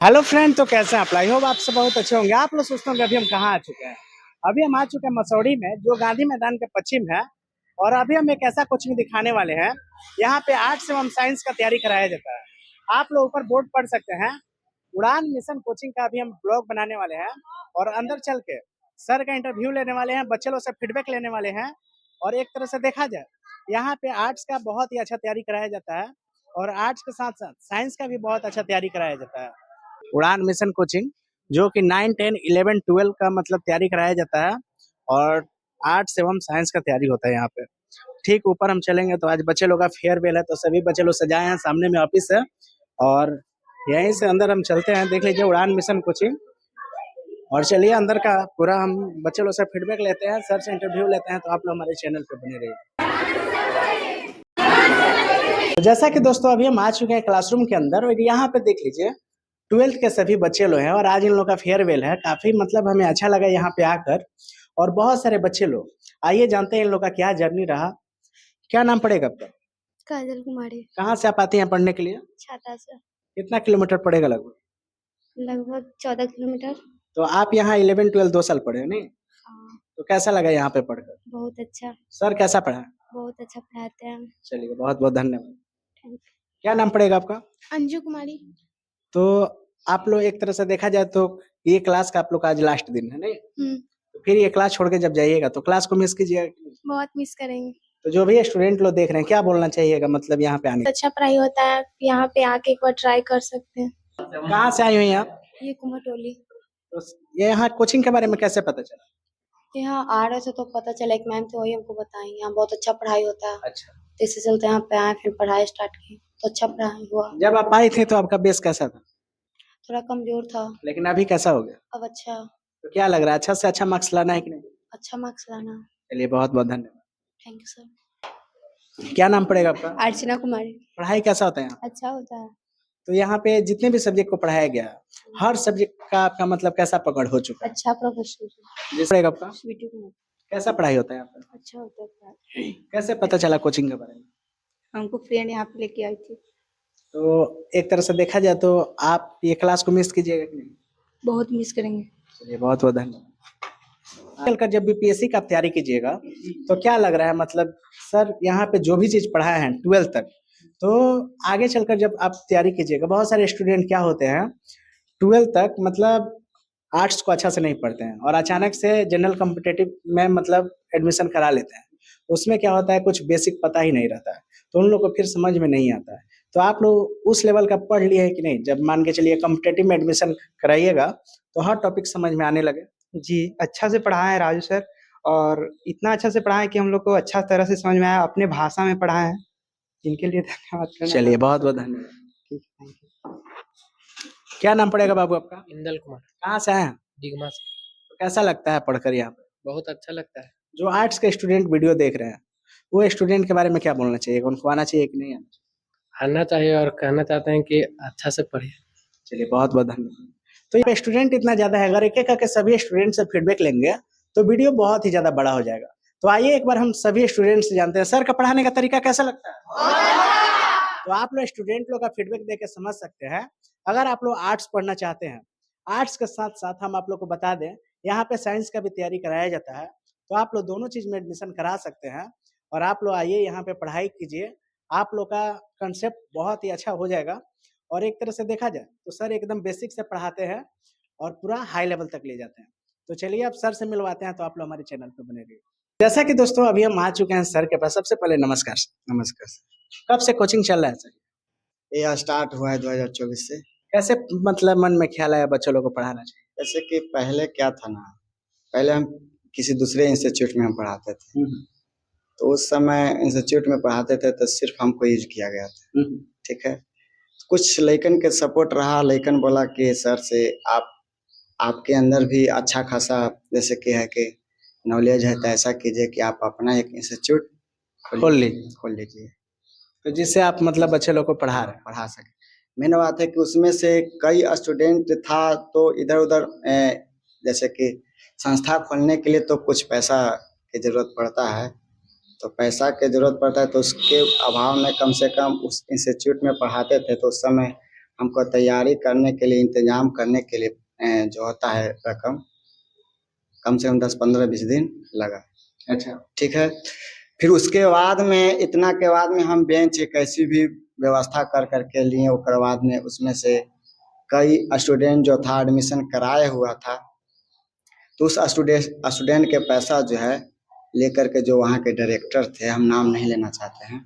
Hello friend, तो कैसे हैं आप? आई होप आप सब बहुत अच्छे होंगे। आप लोग सोचते होंगे अभी हम कहाँ आ चुके हैं। अभी हम आ चुके हैं मसौढ़ी में, जो गांधी मैदान के पश्चिम है। और अभी हम एक ऐसा कोचिंग दिखाने वाले हैं। यहाँ पे आर्ट्स एवं साइंस का तैयारी कराया जाता है। आप लोग ऊपर बोर्ड पढ़ सकते हैं। उड़ान मिशन कोचिंग का अभी हम ब्लॉग बनाने वाले हैं। और अंदर चल के सर का इंटरव्यू लेने वाले हैं, बच्चे लोग से फीडबैक लेने वाले हैं। और एक तरह से देखा जाए, यहाँ पे आर्ट्स का बहुत ही अच्छा तैयारी कराया जाता है। और आर्ट्स के साथ साथ साइंस का भी बहुत अच्छा तैयारी कराया जाता है। उड़ान मिशन कोचिंग, जो कि 9, 10, 11, 12 का मतलब तैयारी कराया जाता है। और आर्ट्स एवं साइंस का तैयारी होता है यहाँ पे। ठीक ऊपर हम चलेंगे तो आज बच्चे लोग का फेयरवेल है, तो सभी बच्चे लोग सजाए हैं। सामने में ऑफिस है। और यहीं से अंदर हम चलते हैं, देख लीजिए उड़ान मिशन कोचिंग। और चलिए अंदर का पूरा हम बच्चे लोग से फीडबैक लेते हैं, सर से इंटरव्यू लेते हैं। तो आप लोग हमारे चैनल पे बने रहिए। तो जैसा कि दोस्तों अभी हम आ चुके हैं क्लासरूम के अंदर, और यहाँ पे देख लीजिए 12th के सभी बच्चे लोग हैं। और आज इन लोग का फेयरवेल है। काफी मतलब हमें अच्छा लगा यहाँ पे आकर। और बहुत सारे बच्चे लोग, आइए जानते हैं इन लोग का क्या जर्नी रहा। क्या नाम पड़ेगा आपका? काजल कुमारी। कहाँ से आप आती हैं पढ़ने के लिए? छाता से। कितना किलोमीटर पड़ेगा लगभग? लगभग 14 किलोमीटर। तो आप यहाँ 11, 12 2 साल पढ़े हो नहीं? हाँ। तो कैसा लगा यहाँ पे पढ़कर? बहुत अच्छा। सर कैसा पढ़ा? बहुत अच्छा पढ़ाते हैं। चलिए, बहुत बहुत धन्यवाद। थैंक क्या नाम पड़ेगा आपका? अंजू कुमारी। तो आप लोग एक तरह से देखा जाए तो ये क्लास का आप लोग का आज लास्ट दिन है नहीं? तो फिर ये क्लास छोड़ के जब जाइएगा तो क्लास को मिस कीजिएगा कि नहीं? बहुत मिस करेंगे। तो जो भी स्टूडेंट लोग देख रहे हैं, क्या बोलना चाहिएगा मतलब यहाँ पे आने? अच्छा पढ़ाई होता है, यहाँ पे आके एक बार ट्राई कर सकते हैं। कहाँ से आई हुई हैं आप? ये कुमारटोली। तो ये यहाँ कोचिंग के बारे में कैसे पता चला? यहाँ आ रहे थे तो पता चला, एक मैम थे वही हमको बताई यहाँ बहुत अच्छा पढ़ाई होता है। अच्छा, तो इससे चलते यहाँ पे आए, फिर पढ़ाई स्टार्ट की तो अच्छा पढ़ाई हुआ। जब आप आई थे तो आपका बेस कैसा था? थोड़ा कमजोर था। लेकिन अभी कैसा हो गया? अब अच्छा। तो क्या लग रहा है, अच्छा से अच्छा मार्क्स लाना है कि नहीं? अच्छा मार्क्स लाना। चलिए, बहुत बहुत धन्यवाद। Thank you sir. क्या नाम पड़ेगा आपका? अर्चना कुमारी। पढ़ाई कैसा होता है यहाँ? अच्छा होता है। तो यहाँ पे जितने भी सब्जेक्ट को पढ़ाया गया, हर सब्जेक्ट का आपका मतलब कैसा पकड़ हो चुका है? अच्छा प्रोफेसर। जिस पड़ेगा आपका स्वीटी कुमार। कैसा पढ़ाई होता है यहाँ पे? अच्छा होता है। कैसे पता चला कोचिंग के बारे में? हमको फ्रेंड यहाँ पे लेके आई थी। तो एक तरह से देखा जाए तो आप ये क्लास को मिस कीजिएगा कि नहीं? बहुत मिस करेंगे। चलिए, बहुत बहुत धन्यवाद। चलकर जब भी पीएससी का तैयारी कीजिएगा तो क्या लग रहा है मतलब, सर यहाँ पे जो भी चीज पढ़ाया है 12 तक, तो आगे चलकर जब आप तैयारी कीजिएगा, बहुत सारे स्टूडेंट क्या होते हैं 12 तक मतलब आर्ट्स को अच्छा से नहीं पढ़ते हैं और अचानक से जनरल कॉम्पिटिटिव में मतलब एडमिशन करा लेते हैं। उसमें क्या होता है, कुछ बेसिक पता ही नहीं रहता है, तो उन लोग को फिर समझ में नहीं आता है। तो आप लोग उस लेवल का पढ़ लिए हैं कि नहीं? जब मान के चलिए कॉम्पिटिटिव में एडमिशन कराइएगा तो हर टॉपिक समझ में आने लगे। जी, अच्छा से पढ़ाए हैं राजू सर। और इतना अच्छा से पढ़ाएँ कि हम लोग को अच्छा तरह से समझ में आया, अपने भाषा में पढ़ाए हैं, जिनके लिए धन्यवाद करना चलिए, चाहता हूँ। बहुत बहुत धन्यवाद। ठीक, थैंक यू। क्या नाम पड़ेगा बाबू आपका? इंदल कुमार। कहाँ से आए हैं? डिगमा से। तो कैसा लगता है पढ़कर यहाँ पे? बहुत अच्छा लगता है। जो आर्ट्स के स्टूडेंट वीडियो देख रहे हैं, वो स्टूडेंट के बारे में क्या बोलना चाहिए? उनको आना चाहिए कि नहीं आना चाहिए? आना चाहिए और कहना चाहते हैं कि अच्छा से पढ़िए। चलिए, बहुत बहुत धन्यवाद। तो ये स्टूडेंट इतना ज्यादा है, अगर एक एक करके सभी स्टूडेंट से फीडबैक लेंगे तो वीडियो बहुत ही ज्यादा बड़ा हो जाएगा। तो आइए एक बार हम सभी स्टूडेंट से जानते हैं, सर का पढ़ाने का तरीका कैसा लगता है? तो आप लोग स्टूडेंट लोग का फीडबैक देके समझ सकते हैं। अगर आप लोग आर्ट्स पढ़ना चाहते हैं, आर्ट्स के साथ साथ हम आप लोग को बता दें, यहाँ पे साइंस का भी तैयारी कराया जाता है। तो आप लोग दोनों चीज में एडमिशन करा सकते हैं। और आप लोग आइए यहाँ पे पढ़ाई कीजिए। आप लोग का कंसेप्ट बहुत ही अच्छा हो जाएगा। और एक तरह से देखा जाए तो सर एकदम बेसिक से पढ़ाते हैं और पूरा हाई लेवल तक ले जाते हैं। तो चलिए अब सर से मिलवाते हैं। तो आप लोग हमारे चैनल पे बने रहिए। जैसा कि दोस्तों अभी हम आ चुके हैं सर के पास। सबसे पहले नमस्कार सर। नमस्कार सर। कब से कोचिंग चल रहा है सर? ये स्टार्ट हुआ है 2024 से। कैसे मतलब मन में ख्याल आया बच्चों लोग को पढ़ाना चाहिए? जैसे कि पहले क्या था ना, पहले हम किसी दूसरे इंस्टीट्यूट में हम पढ़ाते थे, तो उस समय इंस्टीट्यूट में पढ़ाते थे तो सिर्फ हमको यूज किया गया था। ठीक है, कुछ लइकन के सपोर्ट रहा, लइकन बोला कि सर से आपके अंदर भी अच्छा खासा जैसे कि है कि नॉलेज है, तो ऐसा कीजिए कि आप अपना एक इंस्टीट्यूट खोल लीजिए, तो जिससे आप मतलब बच्चे लोग को पढ़ा सके। मेन बात है कि उसमें से कई स्टूडेंट था तो इधर उधर जैसे कि संस्था खोलने के लिए तो कुछ पैसा की जरूरत पड़ता है, तो पैसा की जरूरत पड़ता है, तो उसके अभाव में कम से कम उस इंस्टीट्यूट में पढ़ाते थे तो उस समय हमको तैयारी करने के लिए, इंतजाम करने के लिए जो होता है रकम, कम से कम 10-15-20 दिन लगा। अच्छा। ठीक है। फिर उसके बाद में, इतना के बाद में हम बेंच कैसी भी व्यवस्था कर करके लिए। उसके बाद में उसमें से कई स्टूडेंट जो था एडमिशन कराए हुआ था, तो उस स्टूडेंट के पैसा जो है लेकर के जो वहाँ के डायरेक्टर थे, हम नाम नहीं लेना चाहते हैं,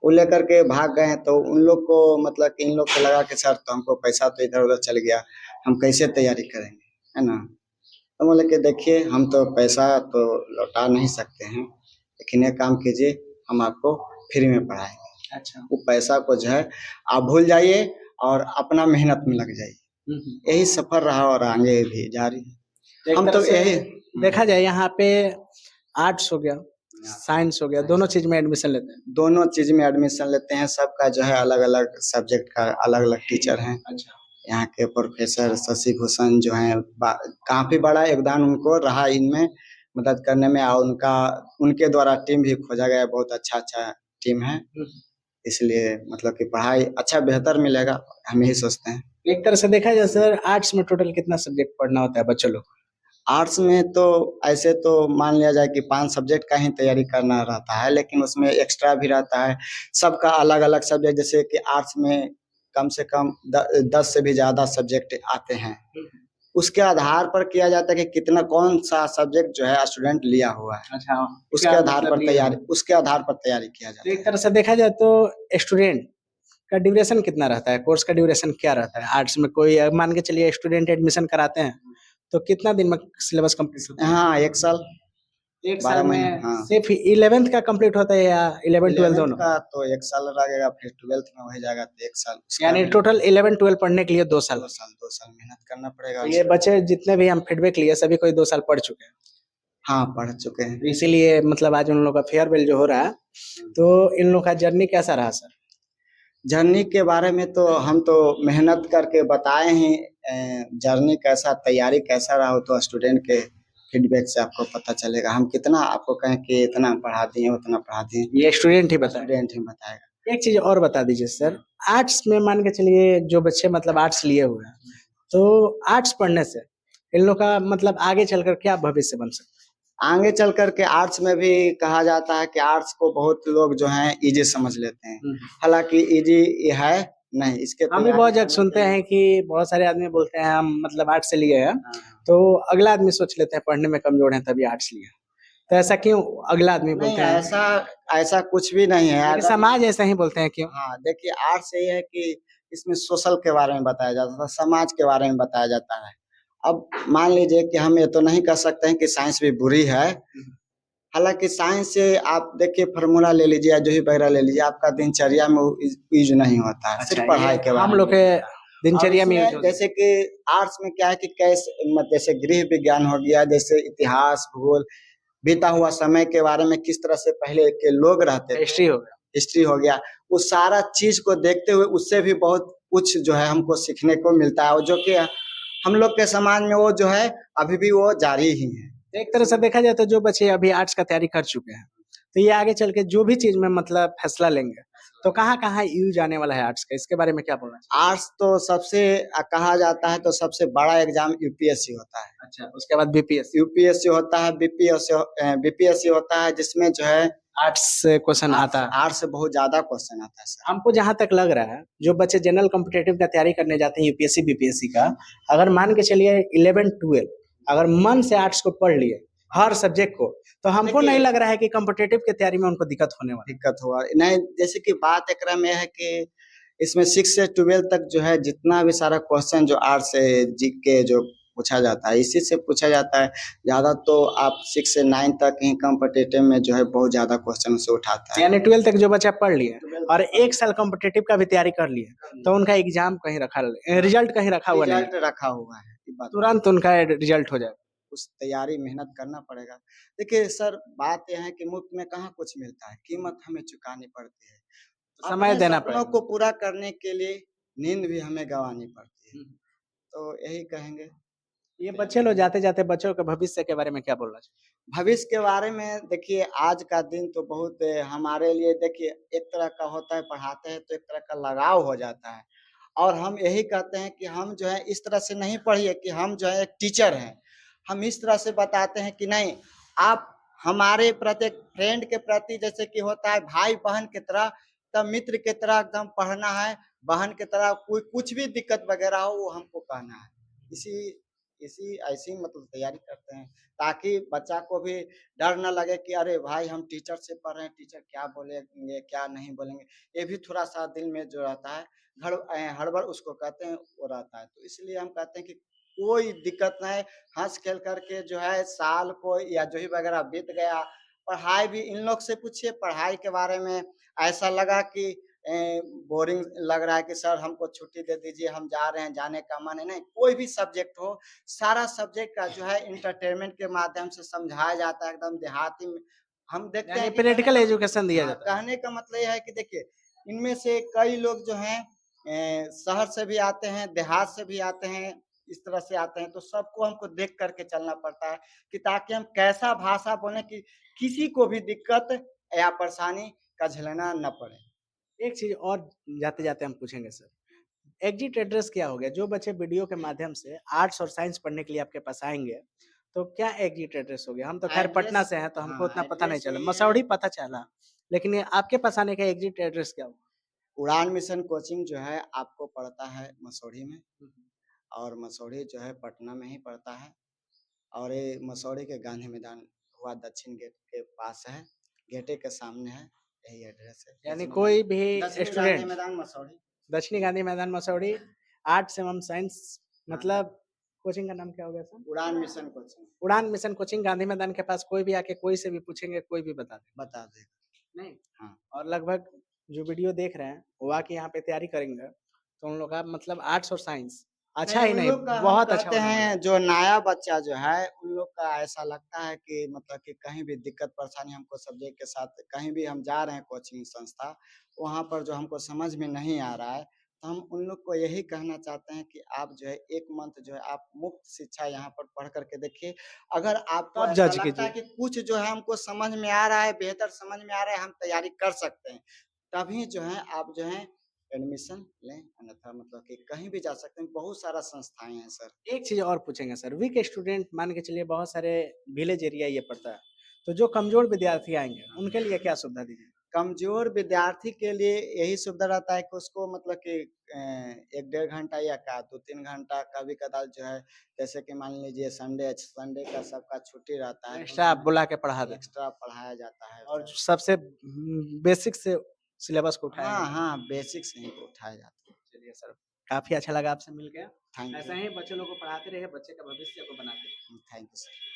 वो लेकर के भाग गए। तो उन लोग को मतलब कि इन लोग को लगा कि सर तो हमको पैसा तो इधर उधर चल गया, हम कैसे तैयारी करेंगे, है ना। तो बोले कि देखिए हम तो पैसा तो लौटा नहीं सकते हैं, लेकिन एक काम कीजिए, हम आपको फ्री में पढ़ाएंगे। अच्छा। वो पैसा को जो है आप भूल जाइए और अपना मेहनत में लग जाइए। यही सफर रहा और आगे भी जारी है। एक हम तरह तो से यही देखा जाए यहाँ पे आर्ट्स हो गया, साइंस हो गया, दोनों चीज में एडमिशन लेते हैं। दोनों चीज में एडमिशन लेते हैं। सबका जो है अलग अलग सब्जेक्ट का अलग अलग टीचर हैं। अच्छा। यहाँ के प्रोफेसर शशि भूषण जो हैं, काफी बड़ा योगदान उनको रहा इनमें मदद करने में, और उनके द्वारा टीम भी खोजा गया, बहुत अच्छा टीम है। इसलिए मतलब कि पढ़ाई अच्छा बेहतर मिलेगा, हम यही सोचते हैं। एक तरह से देखा जाए सर, आर्ट्स में टोटल कितना सब्जेक्ट पढ़ना होता है बच्चों लोग? आर्ट्स में तो ऐसे तो मान लिया जाए कि 5 सब्जेक्ट का ही तैयारी करना रहता है, लेकिन उसमें एक्स्ट्रा भी रहता है। सबका अलग अलग सब्जेक्ट, जैसे कि आर्ट्स में कम से कम 10 से भी ज़्यादा सब्जेक्ट आते हैं। उसके आधार पर किया जाता है कि कितना कौन सा सब्जेक्ट जो है स्टूडेंट लिया हुआ है। अच्छा। उसके आधार पर तैयारी किया तो जाता एक है। तरह से देखा जाए तो स्टूडेंट का ड्यूरेशन कितना रहता है, कोर्स का ड्यूरेशन क्या रहता है आर्ट्स में? कोई मान के चलिए स्टूडेंट एडमिशन कराते हैं तो कितना दिन में सिलेबस कंप्लीट होता है? हाँ, 1 साल, एक 12 साल महीने। में हाँ, सिर्फ 11th का कंप्लीट होता है या 11 12 11th दोनों? का तो 1 साल लगेगा, फिर 12th में हो जाएगा तो 1 साल। उसका यानी भी टोटल 11 12 पढ़ने के लिए 2 साल। 2 साल मेहनत करना पड़ेगा। तो ये बच्चे जितने भी हम फीडबैक लिए सभी कोई 2 साल पढ़ चुके हैं, हाँ, पढ़ चुके हैं। तो इसीलिए मतलब आज उन लोग का फेयरवेल जो हो रहा है, तो इन लोग का जर्नी कैसा रहा सर? जर्नी के बारे में तो हम तो मेहनत करके बताए ही, जर्नी कैसा, तैयारी कैसा रहा हो तो स्टूडेंट के फीडबैक से आपको पता चलेगा। हम कितना आपको कहें कि इतना पढ़ा दिए, उतना पढ़ा दिए, ये स्टूडेंट ही बताए। स्टूडेंट ही बताएगा। एक चीज और बता दीजिए सर, आर्ट्स में मान के चलिए जो बच्चे मतलब आर्ट्स लिए हुए हैं, तो आर्ट्स पढ़ने से इन लोग का मतलब आगे चलकर क्या भविष्य बन सकता आगे चल कर के आर्ट्स में भी कहा जाता है कि आर्ट्स को बहुत लोग जो हैं इजी समझ लेते हैं, है? हालांकि इजी है नहीं। इसके हम भी बहुत जगह सुनते हैं कि बहुत सारे आदमी बोलते हैं हम मतलब आर्ट्स से लिए हैं, तो अगला आदमी सोच लेते हैं पढ़ने में कमजोर है तभी आर्ट्स लिया। तो ऐसा क्यों अगला आदमी नहीं, बोलते हैं? ऐसा कुछ भी नहीं है। लेकिन समाज ऐसा ही बोलते हैं क्यों? हाँ, देखिए आर्ट्स ये है कि इसमें सोशल के बारे में बताया जाता है, समाज के बारे में बताया जाता है। अब मान लीजिए कि हम ये तो नहीं कह सकते हैं कि साइंस भी बुरी है, हालांकि साइंस से आप देखिए फार्मूला ले लीजिए या जो भी वगैरह ले लीजिए, आपका दिनचर्या में यूज नहीं होता है, सिर्फ पढ़ाई के बारे हम में। लोग के दिनचर्या और में इसमें जैसे कि आर्ट्स में क्या है कि कैसे जैसे गृह विज्ञान हो गया, जैसे इतिहास, भूगोल, बीता हुआ समय के बारे में, किस तरह से पहले के लोग रहते थे, हिस्ट्री हो गया। हिस्ट्री हो गया, वो सारा चीज को देखते हुए उससे भी बहुत कुछ जो है हमको सीखने को मिलता है, और जो कि हम लोग के समाज में वो जो है अभी भी वो जारी ही है। एक तरह से देखा जाए तो जो बच्चे अभी आर्ट्स का तैयारी कर चुके हैं, तो ये आगे चल के जो भी चीज में मतलब फैसला लेंगे तो कहाँ कहाँ यूज आने वाला है आर्ट्स का, इसके बारे में क्या बोलना चाहिए? आर्ट्स तो सबसे कहा जाता है तो सबसे बड़ा एग्जाम यूपीएससी होता है। अच्छा, उसके बाद बीपीएससी। यूपीएससी होता है, बीपीएससी होता है, जिसमें जो है आर्ट्स से क्वेश्चन आता है। आर्ट्स से बहुत ज्यादा क्वेश्चन आता है सर। हमको जहां तक लग रहा है जो बच्चे जनरल कॉम्पिटेटिव का तैयारी करने जाते हैं यूपीएससी बीपीएससी का, अगर मान के चलिए 11 12 अगर मन से आर्ट्स को पढ़ लिए हर सब्जेक्ट को, तो हमको नहीं लग रहा है कि कॉम्पिटेटिव की तैयारी में उनको दिक्कत होने वाली। दिक्कत हुआ नहीं, जैसे कि बात एक में है कि इसमें 6 से 12 तक जो है जितना भी सारा क्वेश्चन जो आर्ट्स से जीके जो पूछा जाता है, इसी से पूछा जाता है ज्यादा। तो आप 6 से 9 तक ही कॉम्पिटेटिव में जो है बहुत ज्यादा क्वेश्चन से उठाता है। यानी 12 तक जो बच्चा पढ़ लिए और 1 साल कॉम्पिटेटिव का भी तैयारी कर लिए, तो उनका एग्जाम कहीं रखा, रिजल्ट कहीं रखा हुआ नहीं, रिजल्ट रखा हुआ है, ये बात तुरंत उनका रिजल्ट हो जाए। उस तैयारी मेहनत करना पड़ेगा। देखिए सर, बात यह है कि मुफ्त में कहाँ कुछ मिलता है, कीमत हमें चुकानी पड़ती है। समय अपने देना सपनों पड़ेगा। को पूरा करने के लिए नींद भी हमें गंवानी पड़ती है। तो यही कहेंगे। ये बच्चे लोग जाते जाते बच्चों के भविष्य के बारे में क्या बोलना चाहिए? भविष्य के बारे में देखिए, आज का दिन तो बहुत हमारे लिए देखिए एक तरह का होता है, पढ़ाते हैं तो एक तरह का लगाव हो जाता है, और हम यही कहते हैं कि हम जो है इस तरह से नहीं पढ़िए कि हम जो है एक टीचर हैं। हम इस तरह से बताते हैं कि नहीं, आप हमारे प्रति, एक फ्रेंड के प्रति जैसे कि होता है भाई बहन की तरह, तब मित्र की तरह एकदम पढ़ना है। बहन की तरह कोई कुछ भी दिक्कत वगैरह हो वो हमको कहना है। इसी इसी ऐसी मतलब तैयारी करते हैं ताकि बच्चा को भी डर न लगे कि अरे भाई हम टीचर से पढ़ रहे हैं, टीचर क्या बोलेंगे क्या नहीं बोलेंगे। ये भी थोड़ा सा दिल में जो रहता है हड़बड़ उसको कहते हैं, वो रहता है। तो इसलिए हम कहते हैं कि कोई दिक्कत ना है, हंस खेल करके जो है साल को या जो ही वगैरह बीत गया। पढ़ाई भी इन लोग से पूछिए, पढ़ाई के बारे में ऐसा लगा कि बोरिंग लग रहा है कि सर हमको छुट्टी दे दीजिए, हम जा रहे हैं, जाने का मन है नहीं। कोई भी सब्जेक्ट हो, सारा सब्जेक्ट का जो है इंटरटेनमेंट के माध्यम से समझाया जाता है एकदम देहाती में। हम देखते यानी हैं कि प्रैक्टिकल एजुकेशन दिया जाता है। कहने का मतलब यह है कि देखिए, इनमें से कई लोग जो हैं शहर से भी आते हैं, देहात से भी आते हैं, इस तरह से आते हैं। तो सबको हमको देख करके चलना पड़ता है कि ताकि हम कैसा भाषा बोलें कि किसी को भी दिक्कत या परेशानी का झेलना न पड़े। एक चीज और जाते-जाते हम पूछेंगे सर, एग्जिट एड्रेस क्या हो गया? जो बच्चे वीडियो के माध्यम से आर्ट्स और साइंस पढ़ने के लिए आपके पास आएँगे, तो क्या एग्जिट एड्रेस हो गया? हम तो खैर पटना एड्रेस, से हैं, तो हमको हाँ, उतना पता नहीं एड्रेस चला। यही है। मसौढ़ी पता चला, लेकिन ये आपके पास आने का एग्जिट एड्रेस क्या हुआ? उड़ान मिशन कोचिंग जो है आपको पड़ता है मसौढ़ी में, और मसौढ़ी जो है पटना में ही पड़ता है। और ये मसौढ़ी के गांधी मैदान हुआ दक्षिण गेट के पास है, गेटे के सामने है, यही एड्रेस है। यानी कोई भी दक्षिणी गांधी स्टूडेंट मैदान मसौढ़ी। दक्षिणी गांधी मैदान मसौढ़ी आर्ट्स एवं साइंस, हाँ। मतलब कोचिंग का नाम क्या हो गया सर? उड़ान मिशन कोचिंग। उड़ान मिशन कोचिंग गांधी मैदान के पास कोई भी आके कोई से भी पूछेंगे, कोई भी बता देगा। बता देगा। नहीं? हाँ। और लगभग जो वीडियो देख रहे हैं, वो आके यहाँ पे तैयारी करेंगे, तो उन लोग का मतलब आर्ट्स और साइंस अच्छा ही उन नहीं, लोग का हम बहुत अच्छा कहते होने वाला है। हैं, जो नया बच्चा जो है उन लोग का ऐसा लगता है कि मतलब कि कहीं भी दिक्कत परेशानी हमको सब्जेक्ट के साथ कहीं भी हम जा रहे हैं कोचिंग संस्था, वहाँ पर जो हमको समझ में नहीं आ रहा है, तो हम उन लोग को यही कहना चाहते हैं कि आप जो है 1 मंथ जो है आप मुफ्त शिक्षा यहाँ पर पढ़ कर के देखिए। अगर आपको तब ऐसा जज लगता है कीजिए। कि कुछ जो है हमको समझ में आ रहा है, बेहतर समझ में आ रहा है, हम तैयारी कर सकते हैं, तभी जो है आप जो है एडमिशन लें, अन्यथा मतलब कि कहीं भी जा सकते हैं। बहुत सारा संस्थाएँ हैं सर। एक चीज़ और पूछेंगे सर, वीक स्टूडेंट मान के चलिए बहुत सारे विलेज एरिया ये पड़ता है, तो जो कमज़ोर विद्यार्थी आएँगे, उनके लिए क्या सुविधा दीजिए? कमज़ोर विद्यार्थी के लिए यही सुविधा रहता है कि उसको मतलब कि 1 डेढ़ घंटा या क्या 2-3 घंटा कभी-कभार जो है, जैसे कि मान लीजिए संडे का सबका छुट्टी रहता है, तो एक्स्ट्रा आप उसमें बुला के पढ़ा दें एक्स्ट्रा पढ़ाया जाता है और सर। सबसे बेसिक से सिलेबस को उठाएँगे। हाँ, हाँ, बेसिक से ही उठाया जाता है। चलिए सर, काफ़ी अच्छा लगा आपसे मिल के। थैंक ऐसा यू, ही बच्चे लोग को पढ़ाते रहिए, बच्चे का भविष्य को बनाते रहिए। Thank you sir.